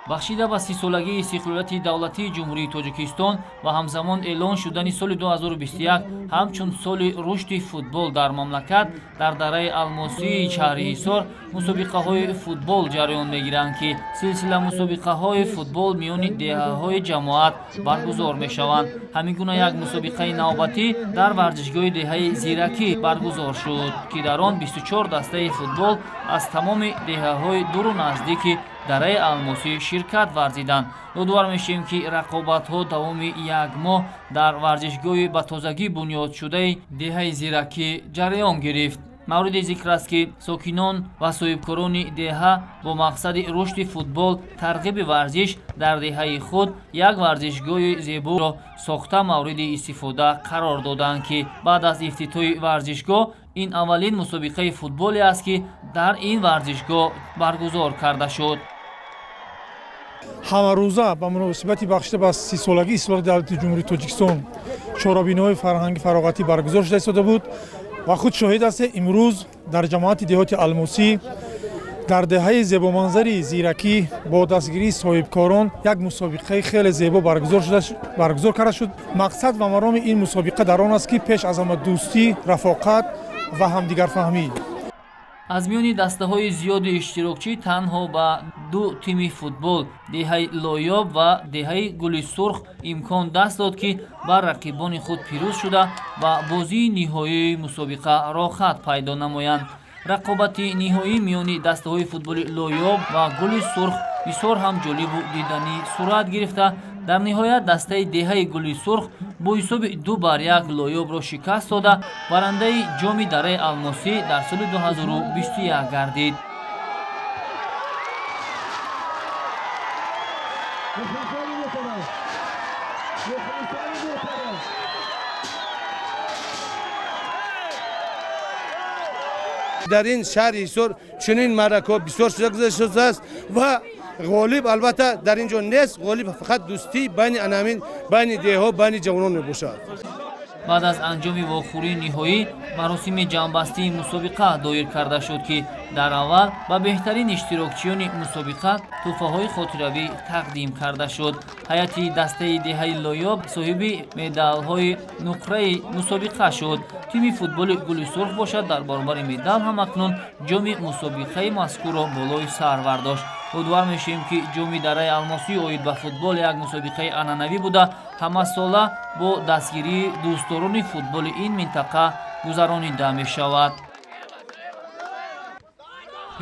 бахшида ба 30-солагии истиқлолияти давлатии ҷумҳурии Тоҷикистон ва ҳамзамон эълон шудани соли 2021 ҳамчун соли рушди футбол дар мамлакат дар дараи алмосии шаҳри Ҳисор мусобиқаҳои футбол ҷараён мегиранд, ки силсила мусобиқаҳои футбол миёни деҳаҳои ҷамоат баргузор мешаванд. Ҳамин гуна як мусобиқаи навбатӣ дар варзишгоҳи деҳаи Зиракӣ баргузор шуд, ки дар он 24 дастаи футбол аз тамоми деҳаҳои дуру наздики дараи алмосӣ ширкат варзиданд. Ёдовар мешавем, ки рақобатҳо давоми як моҳ дар варзишгоҳи ба тозагӣ бунёдшудаи деҳаи Зиракӣ ҷараён гирифт. мавриди зикр аст, ки сокинон ва соҳибкорони деҳа бо мақсади рушди футбол тарғиби варзиш дар деҳаи худ як варзишгоҳи зеборо сохта мавриди истифода қарор доданд, ки баъд аз ифтитоҳи варзишгоҳ ин аввалин мусобиқаи футболе аст, ки дар ин варзишгоҳ баргузор карда шуд. ҳамарӯза ба муносибати бахшида ба 30-солагии истиқлолияти давлати ҷумҳурии Тоҷикистон чорабиноҳои фарҳанги фароғатӣ баргузор шуда истода буд ва худ шоҳид астед имрӯз дар ҷамоати деҳоти Алмосӣ дар деҳаи зебоманзари Зиракӣ бо дастгирии соҳибкорон як мусобиқаи хеле зебо баргузор карда шуд. Мақсад ва мароми ин мусобиқа дар он аст, ки пеш аз ҳама дӯстӣ, рафоқат ва ҳамдигарфаҳмӣ. аз миёни дастаҳои зиёди иштирокчӣ танҳо ба ду тими футбол деҳаи Лоёб ва деҳаи Гули Сурх имкон даст дод, ки бар рақибони худ пирӯз шуда ва бозии ниҳоии мусобиқа рохат пайдо намоянд. рақобати ниҳоӣ миёни дастаҳои футболи Лоёб ва Гули Сурх бисёр ҳам ҷолибу диданӣ сурат гирифта. дар ниҳоят дастаи деҳаи Гули Сурх бо ҳисоби 2-1 Лоёбро шикаст дода барандаи ҷоми дараи Алмосӣ дар соли 2021 гардид. дар ин шаҳри Ҳисор чунин маъракаҳо бисёр шуда гузашта ва ғолиб албатта дар ин ҷо нест. ғолиб фақат дӯстӣ байни анамин, байни деҳаҳо, байни ҷавонон мебошад. баъд аз анҷоми вохӯрии ниҳоӣ маросими ҷамъбастии мусобиқа доир карда шуд, ки дар аввал ба беҳтарин иштирокчиёни мусобиқа тӯҳфаҳои хотиравӣ тақдим карда шуд. ҳайати дастаи деҳаи Лоёб соҳиби медалҳои нуқраи мусобиқа шуд. тими футболи Гули Сурх бошад дар баробари медал ҳам акнун ҷоми мусобиқаи мазкурро болои сар вардошт. ёдовар мешавем, ки ҷоми дараи Алмосӣ оид ба футбол як мусобиқаи анъанавӣ буда ҳамасола бо дастгирии дӯстдорони футболи ин минтақа гузаронида мешавад.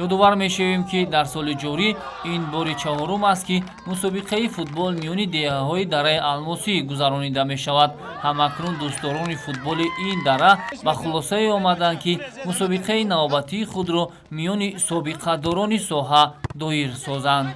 ёдовар мешавем, ки дар соли ҷорӣ ин бори чаҳорум аст, ки мусобиқаи футбол миёни деҳаҳои дараи Алмосӣ гузаронида мешавад. ҳамакнун дӯстдорони футболи ин дара ба хулосае омаданд, ки мусобиқаи навбатии худро миёни собиқадорони соҳа доир созанд.